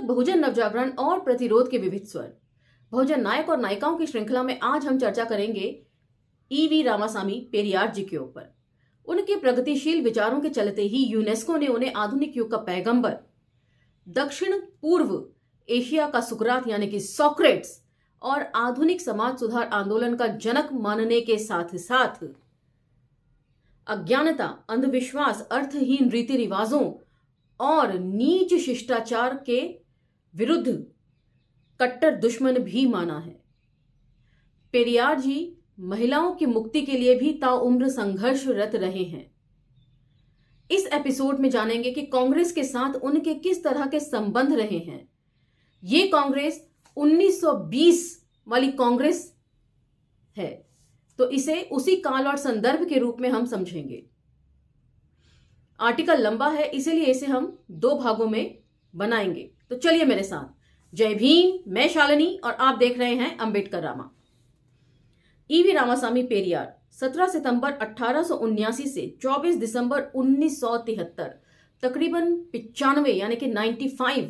बहुजन नवजागरण और प्रतिरोध के विविध स्वर। बहुजन नायक और नायिकाओं की श्रृंखला में आज हम चर्चा करेंगे ईवी रामासामी पेरियार जी के ऊपर। उनके प्रगतिशील विचारों के चलते ही यूनेस्को ने उन्हें आधुनिक युग का पैगंबर, दक्षिण पूर्व एशिया का सुकरात यानी कि सोक्रेट्स और आधुनिक समाज सुधार आंदोलन का जनक मानने के साथ साथ अज्ञानता, अंधविश्वास, अर्थहीन रीति रिवाजों और नीच शिष्टाचार के विरुद्ध कट्टर दुश्मन भी माना है। पेरियार जी महिलाओं की मुक्ति के लिए भी ताउम्र संघर्षरत रहे हैं। इस एपिसोड में जानेंगे कि कांग्रेस के साथ उनके किस तरह के संबंध रहे हैं। ये कांग्रेस 1920 वाली कांग्रेस है, तो इसे उसी काल और संदर्भ के रूप में हम समझेंगे। आर्टिकल लंबा है, इसीलिए इसे हम 2 भागों में बनाएंगे। तो चलिए मेरे साथ। जय भीम, मैं शालिनी और आप देख रहे हैं अंबेडकर रामा। ईवी रामासामी पेरियार 17 सितंबर 1879 से 24 दिसंबर 1973, तकरीबन 95 यानी कि 95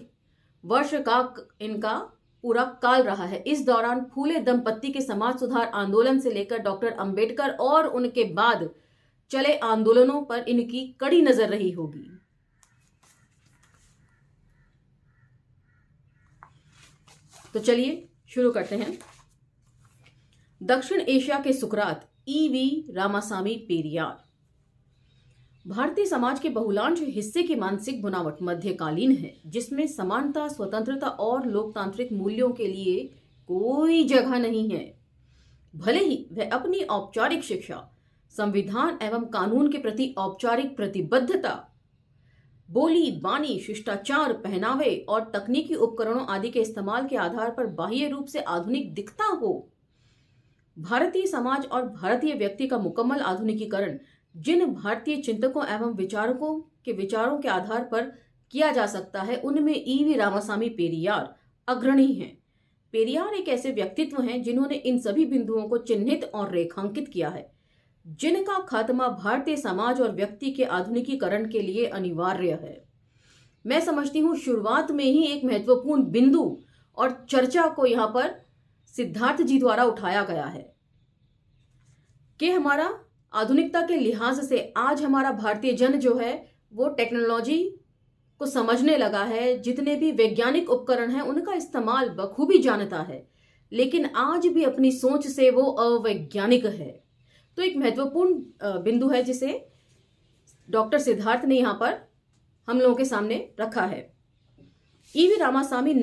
वर्ष का इनका पूरा काल रहा है। इस दौरान फूले दंपत्ति के समाज सुधार आंदोलन से लेकर डॉक्टर अंबेडकर और उनके बाद चले आंदोलनों पर इनकी कड़ी नजर रही होगी। तो चलिए शुरू करते हैं। दक्षिण एशिया के सुकरात ईवी रामासामी पेरियार। भारतीय समाज के बहुलांश हिस्से की मानसिक बनावट मध्यकालीन है, जिसमें समानता, स्वतंत्रता और लोकतांत्रिक मूल्यों के लिए कोई जगह नहीं है। भले ही वह अपनी औपचारिक शिक्षा, संविधान एवं कानून के प्रति औपचारिक प्रतिबद्धता, बोली, बानी, शिष्टाचार, पहनावे और तकनीकी उपकरणों आदि के इस्तेमाल के आधार पर बाह्य रूप से आधुनिक दिखता हो, भारतीय समाज और भारतीय व्यक्ति का मुकम्मल आधुनिकीकरण जिन भारतीय चिंतकों एवं विचारकों के विचारों के आधार पर किया जा सकता है, उनमें ईवी रामासामी पेरियार अग्रणी हैं। पेरियार एक ऐसे व्यक्तित्व हैं जिन्होंने इन सभी बिंदुओं को चिन्हित और रेखांकित किया है, जिनका खात्मा भारतीय समाज और व्यक्ति के आधुनिकीकरण के लिए अनिवार्य है। मैं समझती हूं शुरुआत में ही एक महत्वपूर्ण बिंदु और चर्चा को यहां पर सिद्धार्थ जी द्वारा उठाया गया है कि हमारा आधुनिकता के लिहाज से आज हमारा भारतीय जन जो है वो टेक्नोलॉजी को समझने लगा है। जितने भी वैज्ञानिक उपकरण हैं उनका इस्तेमाल बखूबी जानता है, लेकिन आज भी अपनी सोच से वो अवैज्ञानिक है। तो एक महत्वपूर्ण बिंदु है जिसे डॉक्टर सिद्धार्थ ने यहां पर हम लोगों के सामने रखा है। ईवी रामासामी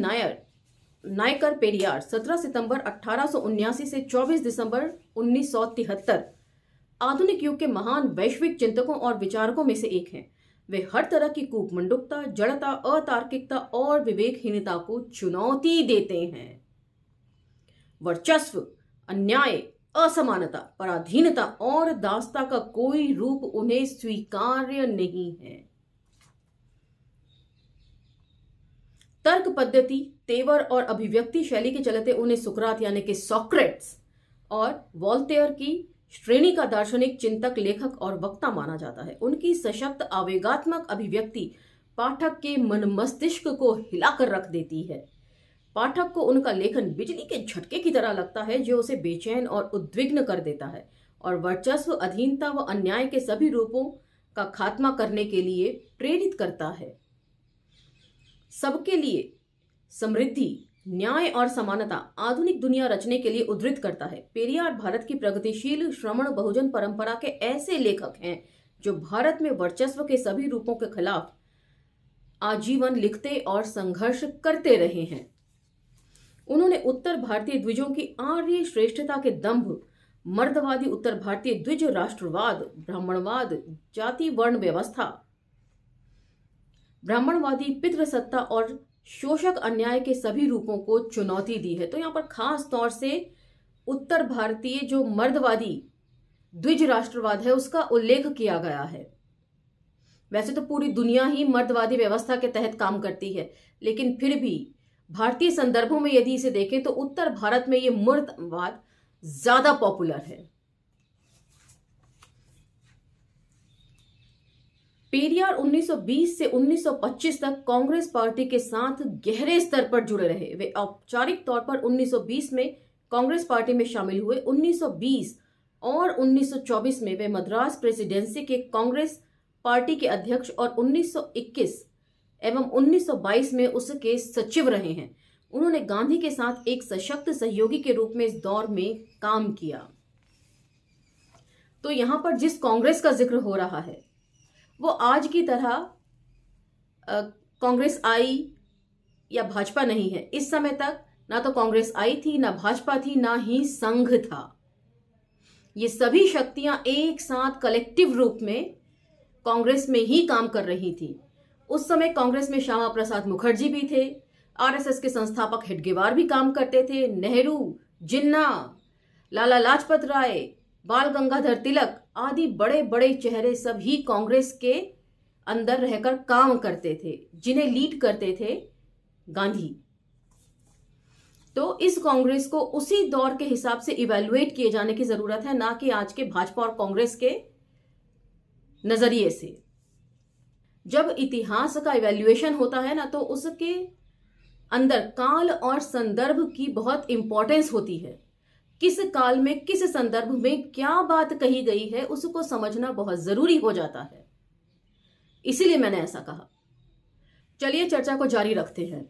नायकर पेरियार 17 सितंबर 1879 से 24 दिसंबर 1973 आधुनिक युग के महान वैश्विक चिंतकों और विचारकों में से एक हैं। वे हर तरह की कूपमंडुकता, जड़ता, अतार्किकता और विवेकहीनता को चुनौती देते हैं। वर्चस्व, अन्याय, असमानता, पराधीनता और दासता का कोई रूप उन्हें स्वीकार्य नहीं है। तर्क पद्धति, तेवर और अभिव्यक्ति शैली के चलते उन्हें सुकरात यानी कि सोक्रेट्स और वोल्टेयर की श्रेणी का दार्शनिक, चिंतक, लेखक और वक्ता माना जाता है। उनकी सशक्त आवेगात्मक अभिव्यक्ति पाठक के मन मस्तिष्क को हिलाकर रख देती है। पाठक को उनका लेखन बिजली के झटके की तरह लगता है, जो उसे बेचैन और उद्विग्न कर देता है और वर्चस्व, अधीनता व अन्याय के सभी रूपों का खात्मा करने के लिए प्रेरित करता है। सबके लिए समृद्धि, न्याय और समानता आधुनिक दुनिया रचने के लिए उद्धृत करता है। पेरियार भारत की प्रगतिशील श्रमण बहुजन परंपरा के ऐसे लेखक हैं जो भारत में वर्चस्व के सभी रूपों के खिलाफ आजीवन लिखते और संघर्ष करते रहे हैं। उन्होंने उत्तर भारतीय द्विजों की आर्य श्रेष्ठता के दंभ, मर्दवादी उत्तर भारतीय द्विज राष्ट्रवाद, ब्राह्मणवाद, जाति वर्ण व्यवस्था, ब्राह्मणवादी पितृसत्ता और शोषक अन्याय के सभी रूपों को चुनौती दी है। तो यहाँ पर खास तौर से उत्तर भारतीय जो मर्दवादी द्विज राष्ट्रवाद है उसका उल्लेख किया गया है। वैसे तो पूरी दुनिया ही मर्दवादी व्यवस्था के तहत काम करती है, लेकिन फिर भी भारतीय संदर्भों में यदि इसे देखें तो उत्तर भारत में ये मर्दवाद ज्यादा पॉपुलर है। पेरियार 1920 से 1925 तक कांग्रेस पार्टी के साथ गहरे स्तर पर जुड़े रहे। वे औपचारिक तौर पर 1920 में कांग्रेस पार्टी में शामिल हुए। 1920 और 1924 में वे मद्रास प्रेसिडेंसी के कांग्रेस पार्टी के अध्यक्ष और 1921 एवं 1922 में उसके सचिव रहे हैं। उन्होंने गांधी के साथ एक सशक्त सहयोगी के रूप में इस दौर में काम किया। तो यहां पर जिस कांग्रेस का जिक्र हो रहा है वो आज की तरह कांग्रेस आई या भाजपा नहीं है। इस समय तक ना तो कांग्रेस आई थी, ना भाजपा थी, ना ही संघ था। ये सभी शक्तियां एक साथ कलेक्टिव रूप में कांग्रेस में ही काम कर रही थी। उस समय कांग्रेस में श्यामा प्रसाद मुखर्जी भी थे, आरएसएस के संस्थापक हेडगेवार भी काम करते थे, नेहरू, जिन्ना, लाला लाजपत राय, बाल गंगाधर तिलक आदि बड़े बड़े चेहरे सभी कांग्रेस के अंदर रहकर काम करते थे, जिन्हें लीड करते थे गांधी। तो इस कांग्रेस को उसी दौर के हिसाब से इवैल्यूएट किए जाने की जरूरत है, ना कि आज के भाजपा और कांग्रेस के नजरिए से। जब इतिहास का इवैल्यूएशन होता है ना, तो उसके अंदर काल और संदर्भ की बहुत इंपॉर्टेंस होती है। किस काल में किस संदर्भ में क्या बात कही गई है उसको समझना बहुत जरूरी हो जाता है। इसीलिए मैंने ऐसा कहा। चलिए चर्चा को जारी रखते हैं।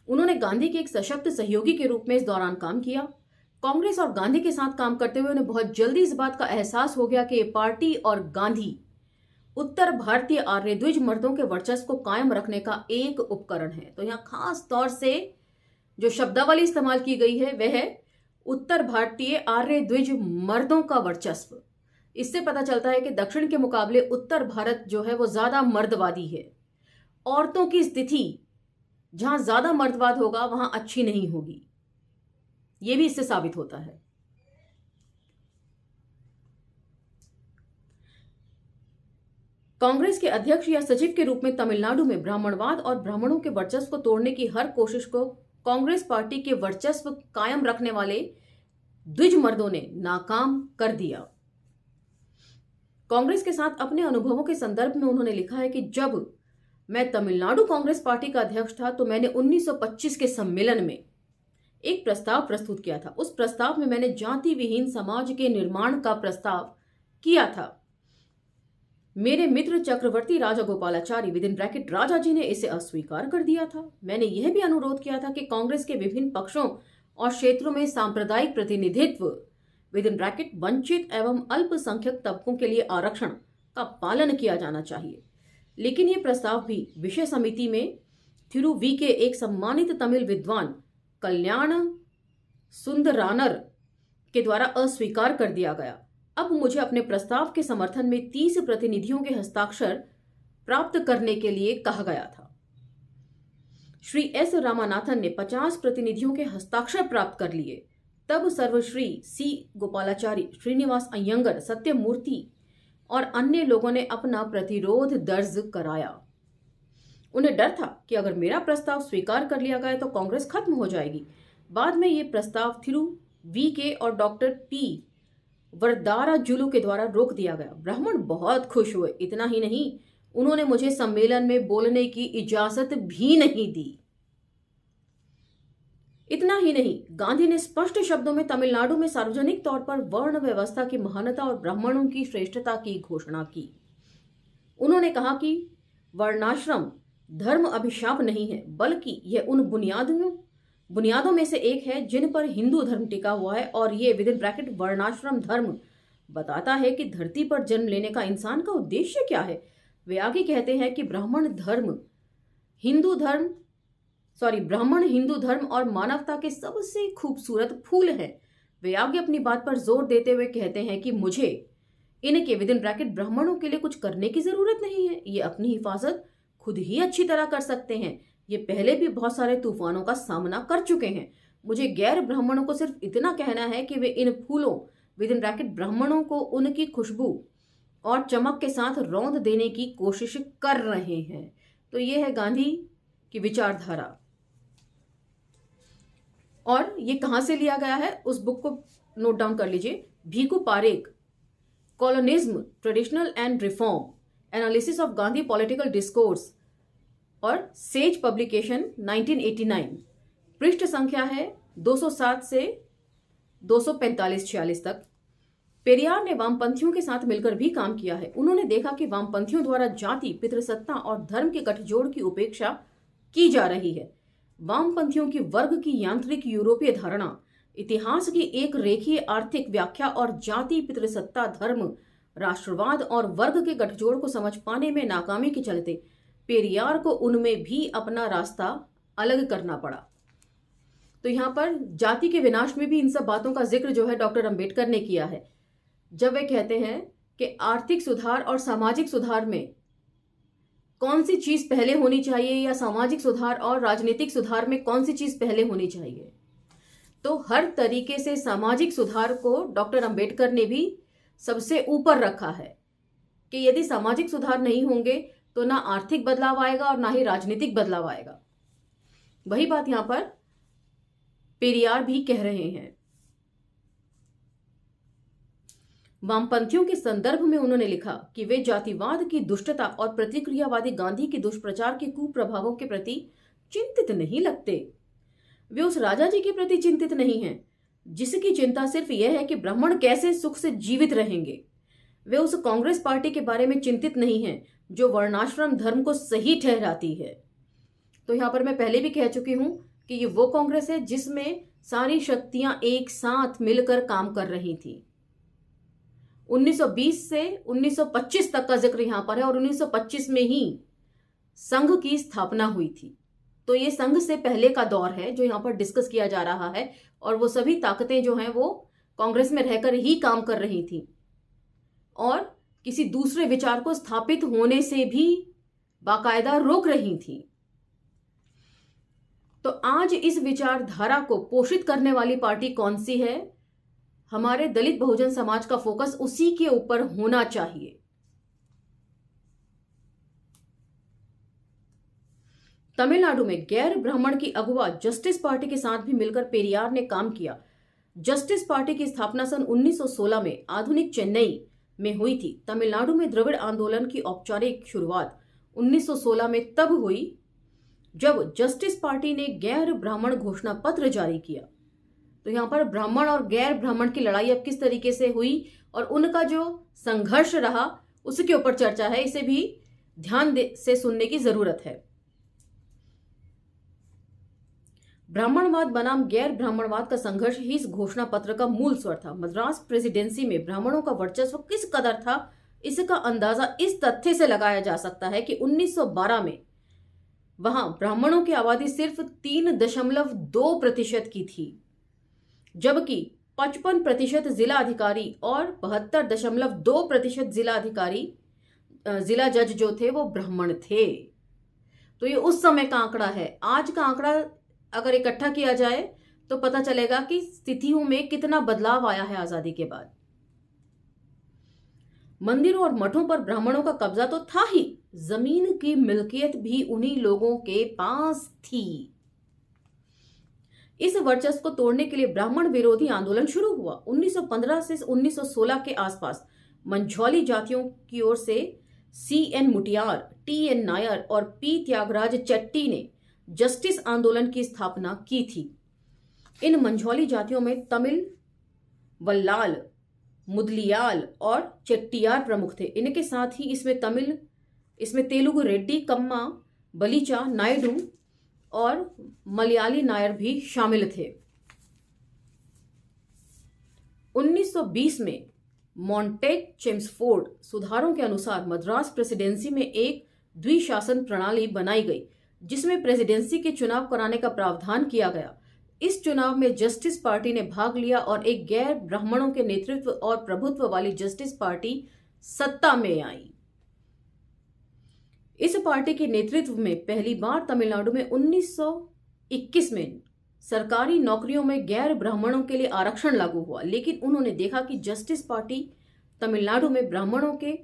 उन्होंने गांधी के एक सशक्त सहयोगी के रूप में इस दौरान काम किया। कांग्रेस और गांधी के साथ काम करते हुए उन्हें बहुत जल्दी इस बात का एहसास हो गया कि ये पार्टी और गांधी उत्तर भारतीय आर्य द्विज मर्दों के वर्चस्व को कायम रखने का एक उपकरण है। तो यहाँ खास तौर से जो शब्दावली इस्तेमाल की गई है वह है उत्तर भारतीय आर्य द्विज मर्दों का वर्चस्व। इससे पता चलता है कि दक्षिण के मुकाबले उत्तर भारत जो है वो ज्यादा मर्दवादी है। औरतों की स्थिति जहां ज्यादा मर्दवाद होगा वहां अच्छी नहीं होगी, यह भी इससे साबित होता है। कांग्रेस के अध्यक्ष या सचिव के रूप में तमिलनाडु में ब्राह्मणवाद और ब्राह्मणों के वर्चस्व को तोड़ने की हर कोशिश को कांग्रेस पार्टी के वर्चस्व कायम रखने वाले द्विज मर्दों ने नाकाम कर दिया। कांग्रेस के साथ अपने अनुभवों के संदर्भ में उन्होंने लिखा है कि जब मैं तमिलनाडु कांग्रेस पार्टी का अध्यक्ष था तो मैंने 1925 के सम्मेलन में एक प्रस्ताव प्रस्तुत किया था। उस प्रस्ताव में मैंने जाति विहीन समाज के निर्माण का प्रस्ताव किया था। मेरे मित्र चक्रवर्ती राजागोपालाचारी विदिन ब्रैकेट राजा जी ने इसे अस्वीकार कर दिया था। मैंने यह भी अनुरोध किया था कि कांग्रेस के विभिन्न पक्षों और क्षेत्रों में सांप्रदायिक प्रतिनिधित्व विदिन ब्रैकेट वंचित एवं अल्पसंख्यक तबकों के लिए आरक्षण का पालन किया जाना चाहिए। लेकिन यह प्रस्ताव भी विषय समिति में थिरुवी के एक सम्मानित तमिल विद्वान कल्याण सुंदरानर के द्वारा अस्वीकार कर दिया गया। अब मुझे अपने प्रस्ताव के समर्थन में 30 प्रतिनिधियों के हस्ताक्षर प्राप्त करने के लिए कहा गया था। श्री एस रामानाथन ने 50 प्रतिनिधियों के हस्ताक्षर प्राप्त कर लिए। तब सर्वश्री सी गोपालाचारी, श्रीनिवास अयंगर, सत्यमूर्ति और अन्य लोगों ने अपना प्रतिरोध दर्ज कराया। उन्हें डर था कि अगर मेरा प्रस्ताव स्वीकार कर लिया गया तो कांग्रेस खत्म हो जाएगी। बाद में यह प्रस्ताव थिरुवी के और डॉक्टर पी वरदाराजुलू के द्वारा रोक दिया गया। ब्राह्मण बहुत खुश हुए। इतना ही नहीं, उन्होंने मुझे सम्मेलन में बोलने की इजाजत भी नहीं दी। इतना ही नहीं, गांधी ने स्पष्ट शब्दों में तमिलनाडु में सार्वजनिक तौर पर वर्ण व्यवस्था की महानता और ब्राह्मणों की श्रेष्ठता की घोषणा की। उन्होंने कहा कि वर्णाश्रम धर्म अभिशाप नहीं है, बल्कि यह उन बुनियादों में से एक है जिन पर हिंदू धर्म टिका हुआ है, और ये विदिन ब्रैकेट वर्णाश्रम धर्म बताता है कि धरती पर जन्म लेने का इंसान का उद्देश्य क्या है। वे आगे कहते हैं कि ब्राह्मण हिंदू धर्म और मानवता के सबसे खूबसूरत फूल हैं। वे आगे अपनी बात पर जोर देते हुए कहते हैं कि मुझे इनके विदिन ब्रैकेट ब्राह्मणों के लिए कुछ करने की जरूरत नहीं है। ये अपनी हिफाजत खुद ही अच्छी तरह कर सकते हैं। ये पहले भी बहुत सारे तूफानों का सामना कर चुके हैं। मुझे गैर ब्राह्मणों को सिर्फ इतना कहना है कि वे इन फूलों विदिन ब्रैकेट ब्राह्मणों को उनकी खुशबू और चमक के साथ रौंद देने की कोशिश कर रहे हैं। तो ये है गांधी की विचारधारा। और ये कहां से लिया गया है उस बुक को नोट डाउन कर लीजिए। Bhikhu Parekh, colonialism, traditional and reform, analysis of Gandhi political discourse और सेज पब्लिकेशन 1989, पृष्ठ संख्या है 207 से 245-46 तक। पेरियार ने वामपंथियों के साथ मिलकर भी काम किया है। उन्होंने देखा कि वामपंथियों द्वारा जाति, पितृसत्ता और धर्म के गठजोड़ की उपेक्षा की जा रही है। वामपंथियों की वर्ग की यांत्रिक यूरोपीय धारणा, इतिहास की एक रेखीय आर्थिक व्याख्या और जाति, पितृसत्ता, धर्म, राष्ट्रवाद और वर्ग के गठजोड़ को समझ पाने में नाकामी के चलते पेरियार को उनमें भी अपना रास्ता अलग करना पड़ा। तो यहां पर जाति के विनाश में भी इन सब बातों का जिक्र जो है डॉक्टर अंबेडकर ने किया है, जब वे कहते हैं कि आर्थिक सुधार और सामाजिक सुधार में कौन सी चीज पहले होनी चाहिए, या सामाजिक सुधार और राजनीतिक सुधार में कौन सी चीज पहले होनी चाहिए। तो हर तरीके से सामाजिक सुधार को डॉक्टर अंबेडकर ने भी सबसे ऊपर रखा है कि यदि सामाजिक सुधार नहीं होंगे तो ना आर्थिक बदलाव आएगा और ना ही राजनीतिक बदलाव आएगा। वही बात यहां पर पेरियार भी कह रहे हैं। वामपंथियों के संदर्भ में उन्होंने लिखा कि वे जातिवाद की दुष्टता और प्रतिक्रियावादी गांधी के दुष्प्रचार के कुप्रभावों के प्रति चिंतित नहीं लगते। वे उस राजा जी के प्रति चिंतित नहीं हैं जिसकी चिंता सिर्फ यह है कि ब्राह्मण कैसे सुख से जीवित रहेंगे। वे उस कांग्रेस पार्टी के बारे में चिंतित नहीं हैं जो वर्णाश्रम धर्म को सही ठहराती है। तो यहां पर मैं पहले भी कह चुकी हूं कि ये वो कांग्रेस है जिसमें सारी शक्तियां एक साथ मिलकर काम कर रही थी। 1920 से 1925 तक का जिक्र यहां पर है और 1925 में ही संघ की स्थापना हुई थी। तो ये संघ से पहले का दौर है जो यहां पर डिस्कस किया जा रहा है, और वो सभी ताकतें जो हैं वो कांग्रेस में रहकर ही काम कर रही थी और किसी दूसरे विचार को स्थापित होने से भी बाकायदा रोक रही थी। तो आज इस विचारधारा को पोषित करने वाली पार्टी कौन सी है? हमारे दलित बहुजन समाज का फोकस उसी के ऊपर होना चाहिए। तमिलनाडु में गैर ब्राह्मण की अगुवा जस्टिस पार्टी के साथ भी मिलकर पेरियार ने काम किया। जस्टिस पार्टी की स्थापना सन 1916 में आधुनिक चेन्नई में हुई थी। तमिलनाडु में द्रविड़ आंदोलन की औपचारिक शुरुआत 1916 में तब हुई जब जस्टिस पार्टी ने गैर ब्राह्मण घोषणा पत्र जारी किया। तो यहां पर ब्राह्मण और गैर ब्राह्मण की लड़ाई अब किस तरीके से हुई और उनका जो संघर्ष रहा उसके ऊपर चर्चा है, इसे भी ध्यान से सुनने की जरूरत है। ब्राह्मणवाद बनाम गैर ब्राह्मणवाद का संघर्ष ही इस घोषणा पत्र का मूल स्वर था। मद्रास प्रेसिडेंसी में ब्राह्मणों का वर्चस्व किस कदर था, इसका अंदाजा इस तथ्य से लगाया जा सकता है कि 1912 में वहां ब्राह्मणों की आबादी सिर्फ 3.2% की थी, जबकि 55% जिला अधिकारी और 72.2% जिला जज जो थे वो ब्राह्मण थे। तो ये उस समय का आंकड़ा है। आज का आंकड़ा अगर इकट्ठा किया जाए तो पता चलेगा कि स्थितियों में कितना बदलाव आया है आजादी के बाद। मंदिरों और मठों पर ब्राह्मणों का कब्जा तो था ही, जमीन की मिल्कियत भी उन्हीं लोगों के पास थी। इस वर्चस्व को तोड़ने के लिए ब्राह्मण विरोधी आंदोलन शुरू हुआ। 1915 से 1916 के आसपास मंझौली जातियों की ओर से C.N. मुटियार, T.N. नायर और P. त्यागराज चट्टी ने जस्टिस आंदोलन की स्थापना की थी। इन मंझौली जातियों में तमिल, वल्लाल, मुदलियाल और चेट्टियार प्रमुख थे। इनके साथ ही इसमें तेलुगु रेड्डी, कम्मा, बलीचा, नायडू और मलयाली नायर भी शामिल थे। 1920 में मॉन्टेग चेम्सफोर्ड सुधारों के अनुसार मद्रास प्रेसिडेंसी में एक द्विशासन प्रणाली बनाई गई जिसमें प्रेसिडेंसी के चुनाव कराने का प्रावधान किया गया। इस चुनाव में जस्टिस पार्टी ने भाग लिया और एक गैर ब्राह्मणों के नेतृत्व और प्रभुत्व वाली जस्टिस पार्टी सत्ता में आई। इस पार्टी के नेतृत्व में पहली बार तमिलनाडु में 1921 में सरकारी नौकरियों में गैर ब्राह्मणों के लिए आरक्षण लागू हुआ, लेकिन उन्होंने देखा कि जस्टिस पार्टी तमिलनाडु में ब्राह्मणों के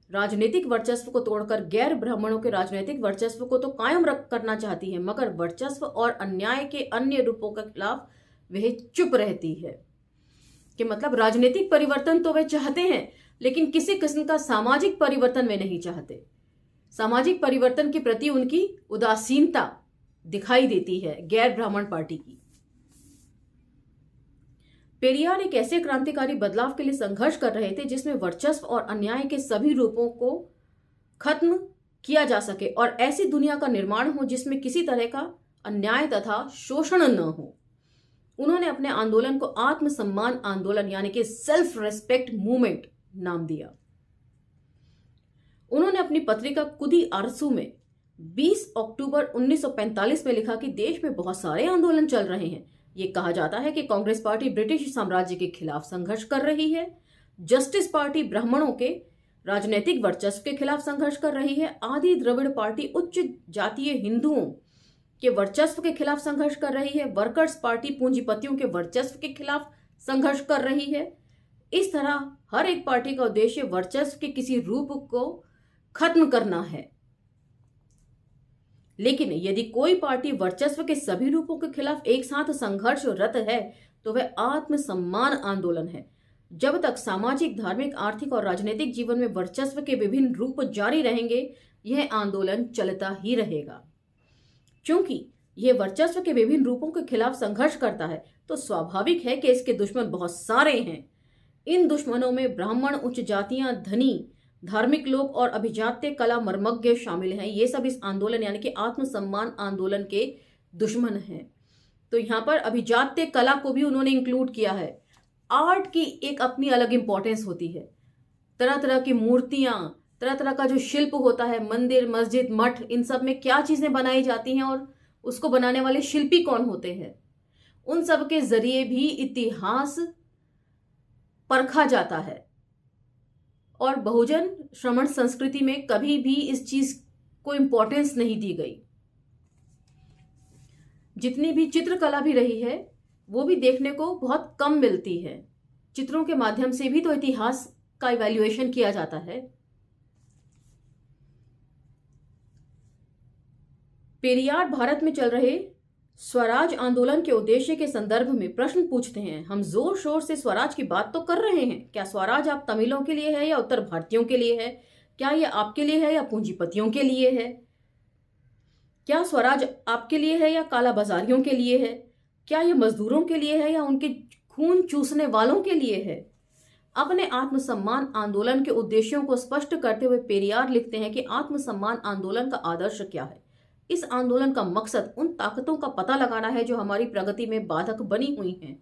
राजनीतिक वर्चस्व को तोड़कर गैर ब्राह्मणों के राजनीतिक वर्चस्व को तो कायम करना चाहती है, मगर वर्चस्व और अन्याय के अन्य रूपों के खिलाफ वह चुप रहती है। कि मतलब राजनीतिक परिवर्तन तो वे चाहते हैं, लेकिन किसी किस्म का सामाजिक परिवर्तन वे नहीं चाहते। सामाजिक परिवर्तन के प्रति उनकी उदासीनता दिखाई देती है गैर ब्राह्मण पार्टी की। पेरियार एक ऐसे क्रांतिकारी बदलाव के लिए संघर्ष कर रहे थे जिसमें वर्चस्व और अन्याय के सभी रूपों को खत्म किया जा सके और ऐसी दुनिया का निर्माण हो जिसमें किसी तरह का अन्याय तथा शोषण न हो। उन्होंने अपने आंदोलन को आत्मसम्मान आंदोलन यानी कि सेल्फ रेस्पेक्ट मूवमेंट नाम दिया। उन्होंने अपनी पत्रिका कुदी आरसू में 20 अक्टूबर 1945 में लिखा कि देश में बहुत सारे आंदोलन चल रहे हैं। ये कहा जाता है कि कांग्रेस पार्टी ब्रिटिश साम्राज्य के खिलाफ संघर्ष कर रही है, जस्टिस पार्टी ब्राह्मणों के राजनीतिक वर्चस्व के खिलाफ संघर्ष कर रही है, आदि द्रविड़ पार्टी उच्च जातीय हिंदुओं के वर्चस्व के खिलाफ संघर्ष कर रही है, वर्कर्स पार्टी पूंजीपतियों के वर्चस्व के खिलाफ संघर्ष कर रही है। इस तरह हर एक पार्टी का उद्देश्य वर्चस्व के किसी रूप को खत्म करना है। लेकिन यदि कोई पार्टी वर्चस्व के सभी रूपों के खिलाफ एक साथ संघर्षरत है तो वह आत्मसम्मान आंदोलन है। जब तक सामाजिक, धार्मिक, आर्थिक और राजनीतिक जीवन में वर्चस्व के विभिन्न रूप जारी रहेंगे, यह आंदोलन चलता ही रहेगा। क्योंकि यह वर्चस्व के विभिन्न रूपों के खिलाफ संघर्ष करता है तो स्वाभाविक है कि इसके दुश्मन बहुत सारे हैं। इन दुश्मनों में ब्राह्मण, उच्च जातियां, धनी, धार्मिक लोग और अभिजात्य कला मर्मज्ञ शामिल हैं। ये सब इस आंदोलन यानी कि आत्मसम्मान आंदोलन के दुश्मन हैं। तो यहाँ पर अभिजात्य कला को भी उन्होंने इंक्लूड किया है। आर्ट की एक अपनी अलग इंपॉर्टेंस होती है। तरह तरह की मूर्तियां, तरह तरह का जो शिल्प होता है, मंदिर, मस्जिद, मठ, इन सब में क्या चीजें बनाई जाती हैं और उसको बनाने वाले शिल्पी कौन होते हैं, उन सब के जरिए भी इतिहास परखा जाता है। और बहुजन श्रमण संस्कृति में कभी भी इस चीज को इंपॉर्टेंस नहीं दी गई। जितनी भी चित्रकला भी रही है वो भी देखने को बहुत कम मिलती है। चित्रों के माध्यम से भी तो इतिहास का इवैल्यूएशन किया जाता है। पेरियार भारत में चल रहे स्वराज आंदोलन के उद्देश्य के संदर्भ में प्रश्न पूछते हैं। हम जोर शोर से स्वराज की बात तो कर रहे हैं, क्या स्वराज आप तमिलों के लिए है या उत्तर भारतीयों के लिए है? क्या यह आपके लिए है या पूंजीपतियों के लिए है? क्या स्वराज आपके लिए है या काला बाजारियों के लिए है? क्या यह मजदूरों के लिए है या उनके खून चूसने वालों के लिए है? अपने आत्मसम्मान आंदोलन के उद्देश्यों को स्पष्ट करते हुए पेरियार लिखते हैं कि आत्मसम्मान आंदोलन का आदर्श क्या है। इस आंदोलन का मकसद उन ताकतों का पता लगाना है जो हमारी प्रगति में बाधक बनी हुई हैं।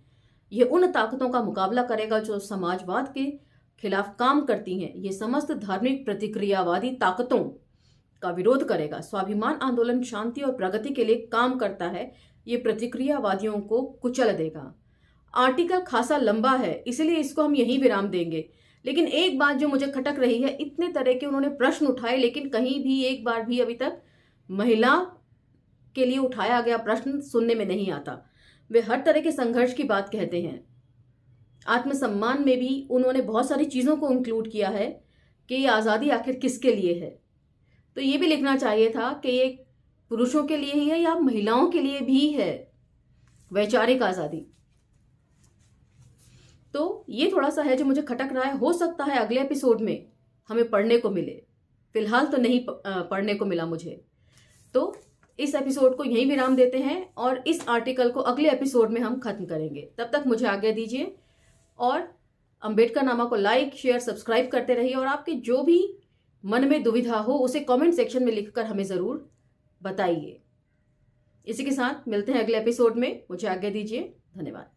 यह उन ताकतों का मुकाबला करेगा जो समाजवाद के खिलाफ काम करती हैं। ये समस्त धार्मिक प्रतिक्रियावादी ताकतों का विरोध करेगा। स्वाभिमान आंदोलन शांति और प्रगति के लिए काम करता है। ये प्रतिक्रियावादियों को कुचल देगा। आर्टिकल खासा लंबा है, इसलिए इसको हम यहीं विराम देंगे। लेकिन एक बात जो मुझे खटक रही है, इतने तरह के उन्होंने प्रश्न उठाए लेकिन कहीं भी एक बार भी अभी तक महिला के लिए उठाया गया प्रश्न सुनने में नहीं आता। वे हर तरह के संघर्ष की बात कहते हैं। आत्मसम्मान में भी उन्होंने बहुत सारी चीजों को इंक्लूड किया है कि ये आज़ादी आखिर किसके लिए है। तो ये भी लिखना चाहिए था कि ये पुरुषों के लिए ही है या महिलाओं के लिए भी है वैचारिक आज़ादी। तो ये थोड़ा सा है जो मुझे खटक रहा है। हो सकता है अगले एपिसोड में हमें पढ़ने को मिले, फिलहाल तो नहीं पढ़ने को मिला मुझे। तो इस एपिसोड को यहीं विराम देते हैं और इस आर्टिकल को अगले एपिसोड में हम खत्म करेंगे। तब तक मुझे आज्ञा दीजिए और अंबेडकर नामा को लाइक, शेयर, सब्सक्राइब करते रहिए और आपके जो भी मन में दुविधा हो उसे कमेंट सेक्शन में लिखकर हमें ज़रूर बताइए। इसी के साथ मिलते हैं अगले एपिसोड में। मुझे आज्ञा दीजिए। धन्यवाद।